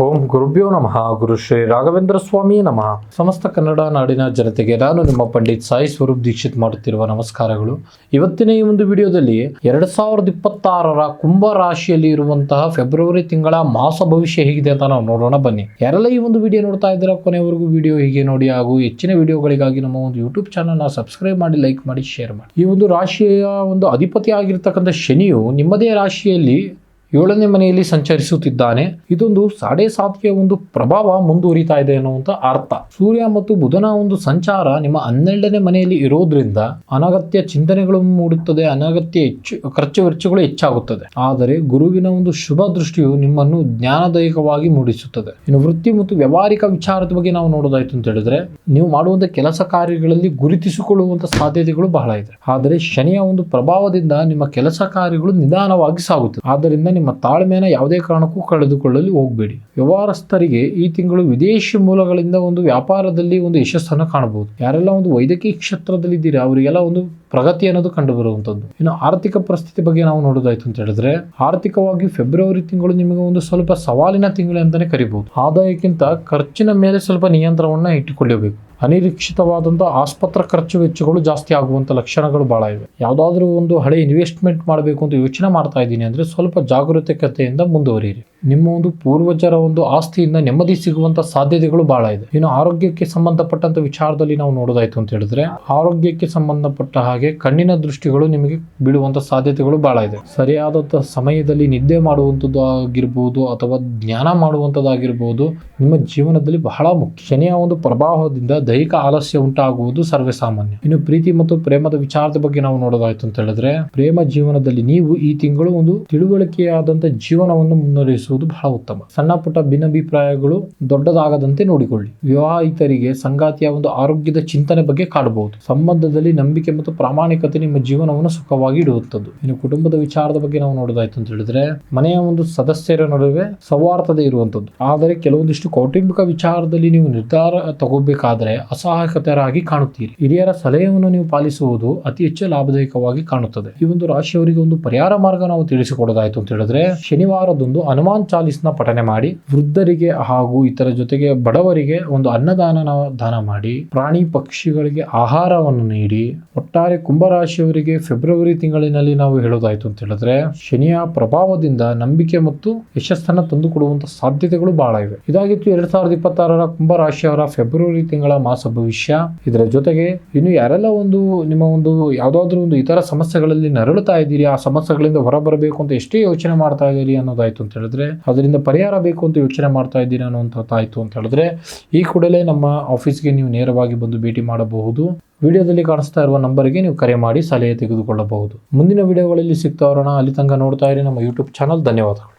ಓಂ ಗುರುಭ್ಯೋ ನಮಃ. ಗುರು ಶ್ರೀ ರಾಘವೇಂದ್ರ ಸ್ವಾಮಿ ನಮಃ. ಸಮಸ್ತ ಕನ್ನಡ ನಾಡಿನ ಜನತೆಗೆ ನಾನು ನಿಮ್ಮ ಪಂಡಿತ್ ಸಾಯಿ ಸ್ವರೂಪ್ ದೀಕ್ಷಿತ್ ಮಾಡುತ್ತಿರುವ ನಮಸ್ಕಾರಗಳು. ಇವತ್ತಿನ ಈ ಒಂದು ವಿಡಿಯೋದಲ್ಲಿ 2026ರ ಕುಂಭ ರಾಶಿಯಲ್ಲಿ ಇರುವಂತಹ ಫೆಬ್ರವರಿ ತಿಂಗಳ ಮಾಸ ಭವಿಷ್ಯ ಹೇಗಿದೆ ಅಂತ ನಾವು ನೋಡೋಣ ಬನ್ನಿ. ಯಾರೆಲ್ಲ ಈ ಒಂದು ವಿಡಿಯೋ ನೋಡ್ತಾ ಇದ್ದೀರಾ ಕೊನೆವರೆಗೂ ವಿಡಿಯೋ ಹೀಗೆ ನೋಡಿ, ಹಾಗೂ ಹೆಚ್ಚಿನ ವಿಡಿಯೋಗಳಿಗಾಗಿ ನಮ್ಮ ಒಂದು ಯೂಟ್ಯೂಬ್ ಚಾನಲ್ ಸಬ್ಸ್ಕ್ರೈಬ್ ಮಾಡಿ, ಲೈಕ್ ಮಾಡಿ, ಶೇರ್ ಮಾಡಿ. ಈ ಒಂದು ರಾಶಿಯ ಒಂದು ಅಧಿಪತಿ ಆಗಿರ್ತಕ್ಕಂಥ ಶನಿಯು ನಿಮ್ಮದೇ ರಾಶಿಯಲ್ಲಿ 7ನೇ ಮನೆಯಲ್ಲಿ ಸಂಚರಿಸುತ್ತಿದ್ದಾನೆ. ಇದೊಂದು 7.5ಗೆ ಒಂದು ಪ್ರಭಾವ ಮುಂದುವರಿತಾ ಇದೆ ಅನ್ನುವಂಥ ಅರ್ಥ. ಸೂರ್ಯ ಮತ್ತು ಬುಧನ ಒಂದು ಸಂಚಾರ ನಿಮ್ಮ 12ನೇ ಮನೆಯಲ್ಲಿ ಇರೋದ್ರಿಂದ ಅನಗತ್ಯ ಚಿಂತನೆಗಳು ಮೂಡುತ್ತದೆ, ಅನಗತ್ಯ ಖರ್ಚು ವೆಚ್ಚಗಳು ಹೆಚ್ಚಾಗುತ್ತದೆ. ಆದರೆ ಗುರುವಿನ ಒಂದು ಶುಭ ದೃಷ್ಟಿಯು ನಿಮ್ಮನ್ನು ಜ್ಞಾನದಾಯಕವಾಗಿ ಮೂಡಿಸುತ್ತದೆ. ಇನ್ನು ವೃತ್ತಿ ಮತ್ತು ವ್ಯಾವಹಾರಿಕ ವಿಚಾರದ ಬಗ್ಗೆ ನಾವು ನೋಡೋದಾಯ್ತು ಅಂತ ಹೇಳಿದ್ರೆ, ನೀವು ಮಾಡುವಂಥ ಕೆಲಸ ಕಾರ್ಯಗಳಲ್ಲಿ ಗುರುತಿಸಿಕೊಳ್ಳುವಂಥ ಸಾಧ್ಯತೆಗಳು ಬಹಳ ಇದೆ. ಆದರೆ ಶನಿಯ ಒಂದು ಪ್ರಭಾವದಿಂದ ನಿಮ್ಮ ಕೆಲಸ ಕಾರ್ಯಗಳು ನಿಧಾನವಾಗಿ ಸಾಗುತ್ತದೆ. ಆದ್ದರಿಂದ ನಿಮ್ಮ ತಾಳ್ಮೆಯನ್ನು ಯಾವುದೇ ಕಾರಣಕ್ಕೂ ಕಳೆದುಕೊಳ್ಳಲು ಹೋಗಬೇಡಿ. ವ್ಯವಹಾರಸ್ಥರಿಗೆ ಈ ತಿಂಗಳು ವಿದೇಶಿ ಮೂಲಗಳಿಂದ ಒಂದು ವ್ಯಾಪಾರದಲ್ಲಿ ಒಂದು ಯಶಸ್ಸನ್ನು ಕಾಣಬಹುದು. ಯಾರೆಲ್ಲ ಒಂದು ವೈದ್ಯಕೀಯ ಕ್ಷೇತ್ರದಲ್ಲಿ ಇದ್ದೀರಾ ಅವರಿಗೆಲ್ಲ ಒಂದು ಪ್ರಗತಿ ಅನ್ನೋದು ಕಂಡು ಬರುವಂತದ್ದು. ಇನ್ನು ಆರ್ಥಿಕ ಪರಿಸ್ಥಿತಿ ಬಗ್ಗೆ ನಾವು ನೋಡೋದಾಯ್ತು ಅಂತ ಹೇಳಿದ್ರೆ, ಆರ್ಥಿಕವಾಗಿ ಫೆಬ್ರವರಿ ತಿಂಗಳು ನಿಮಗೆ ಒಂದು ಸ್ವಲ್ಪ ಸವಾಲಿನ ತಿಂಗಳು ಅಂತಾನೆ ಕರಿಬಹುದು. ಆದಾಯಕ್ಕಿಂತ ಖರ್ಚಿನ ಮೇಲೆ ಸ್ವಲ್ಪ ನಿಯಂತ್ರಣವನ್ನ ಇಟ್ಟುಕೊಳ್ಳಬೇಕು. ಅನಿರೀಕ್ಷಿತವಾದಂತಹ ಆಸ್ಪತ್ರೆ ಖರ್ಚು ವೆಚ್ಚಗಳು ಜಾಸ್ತಿ ಆಗುವಂತ ಲಕ್ಷಣಗಳು ಬಹಳ ಇವೆ. ಯಾವ್ದಾದ್ರು ಒಂದು ಹಳೆ ಇನ್ವೆಸ್ಟ್ಮೆಂಟ್ ಮಾಡಬೇಕು ಅಂತ ಯೋಚನೆ ಮಾಡ್ತಾ ಇದ್ದೀನಿ ಅಂದ್ರೆ ಸ್ವಲ್ಪ ಜಾಗರೂಕತೆಯಿಂದ ಮುಂದುವರಿಯಿರಿ. ನಿಮ್ಮ ಒಂದು ಪೂರ್ವಜರ ಒಂದು ಆಸ್ತಿಯಿಂದ ನೆಮ್ಮದಿ ಸಿಗುವಂತ ಸಾಧ್ಯತೆಗಳು ಬಹಳ ಇದೆ. ಇನ್ನು ಆರೋಗ್ಯಕ್ಕೆ ಸಂಬಂಧಪಟ್ಟಂತ ವಿಚಾರದಲ್ಲಿ ನಾವು ನೋಡೋದಾಯ್ತು ಅಂತ ಹೇಳಿದ್ರೆ, ಆರೋಗ್ಯಕ್ಕೆ ಸಂಬಂಧಪಟ್ಟ ಹಾಗೆ ಕಣ್ಣಿನ ದೃಷ್ಟಿಗಳು ನಿಮಗೆ ಬೀಳುವಂತ ಸಾಧ್ಯತೆಗಳು ಬಹಳ ಇದೆ. ಸರಿಯಾದಂತಹ ಸಮಯದಲ್ಲಿ ನಿದ್ದೆ ಮಾಡುವಂಥದ್ದು ಆಗಿರ್ಬೋದು ಅಥವಾ ಜ್ಞಾನ ಮಾಡುವಂಥದ್ದಾಗಿರ್ಬೋದು ನಿಮ್ಮ ಜೀವನದಲ್ಲಿ ಬಹಳ ಮುಖ್ಯ. ಶನಿಯ ಒಂದು ಪ್ರಭಾವದಿಂದ ದೈಹಿಕ ಆಲಸ್ಯ ಉಂಟಾಗುವುದು ಸರ್ವೇ ಸಾಮಾನ್ಯ. ಇನ್ನು ಪ್ರೀತಿ ಮತ್ತು ಪ್ರೇಮದ ವಿಚಾರದ ಬಗ್ಗೆ ನಾವು ನೋಡೋದಾಯ್ತು ಅಂತ ಹೇಳಿದ್ರೆ, ಪ್ರೇಮ ಜೀವನದಲ್ಲಿ ನೀವು ಈ ತಿಂಗಳು ಒಂದು ತಿಳುವಳಿಕೆಯಾದಂತ ಜೀವನವನ್ನು ಮುನ್ನಡೆಸುವುದು ಬಹಳ ಉತ್ತಮ. ಸಣ್ಣ ಪುಟ್ಟ ಭಿನ್ನಾಭಿಪ್ರಾಯಗಳು ದೊಡ್ಡದಾಗದಂತೆ ನೋಡಿಕೊಳ್ಳಿ. ವಿವಾಹಿತರಿಗೆ ಸಂಗಾತಿಯ ಒಂದು ಆರೋಗ್ಯದ ಚಿಂತನೆ ಬಗ್ಗೆ ಕಾಡಬಹುದು. ಸಂಬಂಧದಲ್ಲಿ ನಂಬಿಕೆ ಮತ್ತು ಪ್ರಾಮಾಣಿಕತೆ ನಿಮ್ಮ ಜೀವನವನ್ನು ಸುಖವಾಗಿ ಇಡುವಂಥದ್ದು. ಇನ್ನು ಕುಟುಂಬದ ವಿಚಾರದ ಬಗ್ಗೆ ನಾವು ನೋಡೋದಾಯ್ತು ಅಂತ ಹೇಳಿದ್ರೆ, ಮನೆಯ ಒಂದು ಸದಸ್ಯರ ನಡುವೆ ಸೌಹಾರ್ದತೆ ಇರುವಂಥದ್ದು. ಆದರೆ ಕೆಲವೊಂದಿಷ್ಟು ಕೌಟುಂಬಿಕ ವಿಚಾರದಲ್ಲಿ ನೀವು ನಿರ್ಧಾರ ತಗೋಬೇಕಾದ್ರೆ ಅಸಹಾಯಕತೆಯಾಗಿ ಕಾಣುತ್ತೀರಿ. ಹಿರಿಯರ ಸಲಹೆಯನ್ನು ನೀವು ಪಾಲಿಸುವುದು ಅತಿ ಹೆಚ್ಚು ಲಾಭದಾಯಕವಾಗಿ ಕಾಣುತ್ತದೆ. ಈ ಒಂದು ರಾಶಿಯವರಿಗೆ ಒಂದು ಪರಿಹಾರ ಮಾರ್ಗ ನಾವು ತಿಳಿಸಿಕೊಡೋದಾಯ್ತು ಅಂತ ಹೇಳಿದ್ರೆ, ಶನಿವಾರದಂದು ಹನುಮಾನ್ ಚಾಲೀಸ್ನ ಪಠನೆ ಮಾಡಿ, ವೃದ್ಧರಿಗೆ ಹಾಗೂ ಇತರ ಜೊತೆಗೆ ಬಡವರಿಗೆ ಒಂದು ದಾನ ಮಾಡಿ, ಪ್ರಾಣಿ ಪಕ್ಷಿಗಳಿಗೆ ಆಹಾರವನ್ನು ನೀಡಿ. ಒಟ್ಟಾರೆ ಕುಂಭರಾಶಿಯವರಿಗೆ ಫೆಬ್ರವರಿ ತಿಂಗಳಿನಲ್ಲಿ ನಾವು ಹೇಳೋದಾಯ್ತು ಅಂತ ಹೇಳಿದ್ರೆ, ಶನಿಯ ಪ್ರಭಾವದಿಂದ ನಂಬಿಕೆ ಮತ್ತು ಯಶಸ್ಸನ್ನು ತಂದುಕೊಡುವಂತಹ ಸಾಧ್ಯತೆಗಳು ಬಹಳ ಇವೆ. ಇದಾಗಿತ್ತು 2026ರ ಕುಂಭರಾಶಿಯವರ ಫೆಬ್ರವರಿ ತಿಂಗಳ ಮಾಸ ಭವಿಷ್ಯ. ಇದರ ಜೊತೆಗೆ ಇನ್ನು ಯಾರೆಲ್ಲ ಒಂದು ನಿಮ್ಮ ಒಂದು ಯಾವ್ದಾದ್ರು ಒಂದು ಇತರ ಸಮಸ್ಯೆಗಳಲ್ಲಿ ನರಳುತ್ತಾ ಇದ್ದೀರಿ, ಆ ಸಮಸ್ಯೆಗಳಿಂದ ಹೊರಬರಬೇಕು ಅಂತ ಎಷ್ಟೇ ಯೋಚನೆ ಮಾಡ್ತಾ ಇದ್ದೀರಿ ಅನ್ನೋದಾಯ್ತು ಅಂತ ಹೇಳಿದ್ರೆ, ಅದರಿಂದ ಪರಿಹಾರ ಬೇಕು ಅಂತ ಯೋಚನೆ ಮಾಡ್ತಾ ಇದ್ದೀರಿ ಅನ್ನೋಂಥದ್ದಾಯ್ತು ಅಂತ ಹೇಳಿದ್ರೆ, ಈ ಕೂಡಲೇ ನಮ್ಮ ಆಫೀಸ್ಗೆ ನೀವು ನೇರವಾಗಿ ಬಂದು ಭೇಟಿ ಮಾಡಬಹುದು. ವಿಡಿಯೋದಲ್ಲಿ ಕಾಣಿಸ್ತಾ ಇರುವ ನಂಬರ್ಗೆ ನೀವು ಕರೆ ಮಾಡಿ ಸಲಹೆ ತೆಗೆದುಕೊಳ್ಳಬಹುದು. ಮುಂದಿನ ವಿಡಿಯೋಗಳಲ್ಲಿ ಸಿಗ್ತಾ ಇರೋಣ. ಅಲ್ಲಿ ತನಕ ನೋಡ್ತಾ ಇರಿ ನಮ್ಮ ಯೂಟ್ಯೂಬ್ ಚಾನಲ್. ಧನ್ಯವಾದಗಳು.